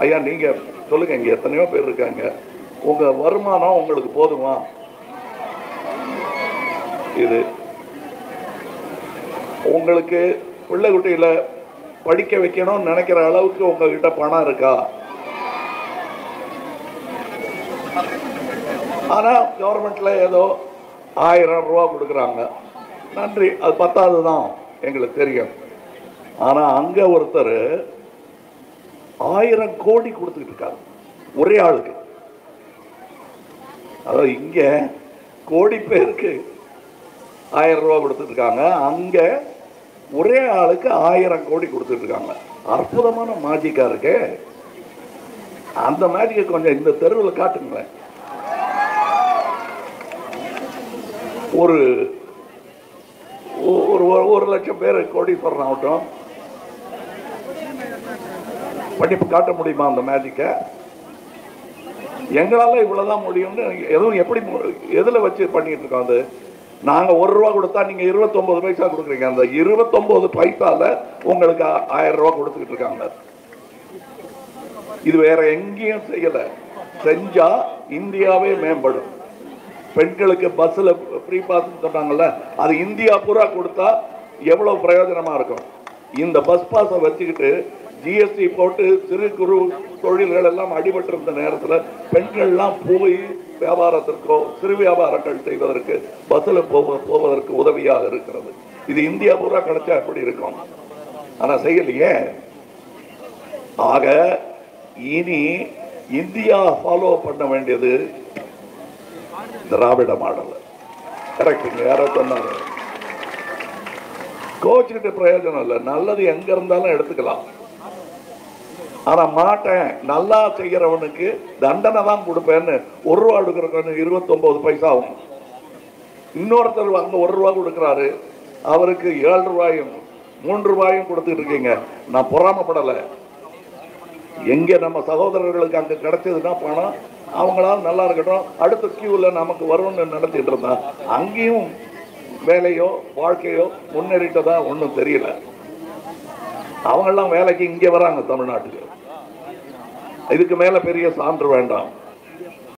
ஐயா நீங்க சொல்லுங்க, இங்க எத்தனையோ பேர் இருக்காங்க, உங்க வருமானம் உங்களுக்கு போதுமா? இது உங்களுக்கு பிள்ளை குட்டியில படிக்க வைக்கணும்னு நினைக்கிற அளவுக்கு உங்ககிட்ட பணம் இருக்கா? ஆனா கவர்மெண்ட்ல ஏதோ 1000 ரூபா கொடுக்குறாங்க, நன்றி, அது பத்தாதுதான் எங்களுக்கு தெரியும். ஆனா அங்க ஒருத்தர் 1000 கோடி கொடுத்துட்டு இருக்காரு ஒரே ஆளுக்கு. அதாவது இங்க கோடி பேருக்கு 1000 ரூபா கொடுத்துட்டு இருக்காங்க, அங்க ஒரே ஆளுக்கு 1000 கோடி கொடுத்துட்டு இருக்காங்க. அற்புதமான மேஜிக்கா இருக்கு. அந்த மேஜிக்கை கொஞ்சம் இந்த தெருவில் காட்டுங்களேன். ஒரு ஒரு லட்சம் பேர் கோடீஸ்வரன் ஆகட்டும், படிப்பு காட்ட முடியுமா அந்த மேஜிக்கை? எங்களால இவ்வளவுதான் முடியும்னு எதுவும் எப்படி எதுல வச்சு பண்ணிட்டு இருக்கோம்? அது நாங்க 1 ரூபா கொடுத்தா நீங்க 29 பைசா கொடுக்குறீங்க. அந்த 29 பைசால உங்களுக்கு 1000 ரூபா கொடுத்துக்கிட்டு இருக்காங்க. இது வேற எங்கேயும் செய்யல. செஞ்சா இந்தியாவே மேம்படும். பெண்களுக்கு பஸ்ல ஃப்ரீ பாஸ் சொன்னாங்கல்ல, அது இந்தியா பூரா கொடுத்தா எவ்வளவு பிரயோஜனமா இருக்கும். இந்த பஸ் பாஸை வச்சுக்கிட்டு ஜிஎஸ்டி போட்டு சிறு குறு தொழில்கள் எல்லாம் அடிபட்டு இருந்த நேரத்தில் பெண்கள்லாம் போய் வியாபாரத்திற்கோ சிறு வியாபாரங்கள் செய்வதற்கு பஸ்ல போவதற்கு உதவியாக இருக்கிறது. இது இந்தியா பூரா கிடைச்சா எப்படி இருக்கும்? ஆனா செய்யலையே. ஆக இனி இந்தியா ஃபாலோ பண்ண வேண்டியது திராவிட மாடல். கரெக்ட், யாரோ சொன்னாங்க. கோச்சுக்கிட்டு பிரயோஜனம் இல்லை. நல்லது எங்க இருந்தாலும் எடுத்துக்கலாம். ஆனா மாட்டேன், நல்லா செய்யறவனுக்கு தண்டனை தான் கொடுப்பேன்னு 1 ரூபா கொடுக்கறவனு 29 பைசா ஆகும். இன்னொருத்தர் அங்க 1 ரூபா கொடுக்கிறாரு, அவருக்கு 7 ரூபாயும் 3 ரூபாயும் கொடுத்துட்டு இருக்கீங்க. நான் பொறாமப்படல. எங்க நம்ம சகோதரர்களுக்கு அங்க கிடைச்சதுன்னா பணம், அவங்களால நல்லா இருக்கட்டும், அடுத்த கியூல நமக்கு வரும்னு நடத்திட்டு இருந்தா அங்கேயும் வேலையோ வாழ்க்கையோ முன்னேறிட்டதா ஒன்றும் தெரியல. அவங்கெல்லாம் வேலைக்கு இங்கே வராங்க தமிழ்நாட்டுக்கு. இதுக்கு மேல பெரிய சான்று வேண்டாம்.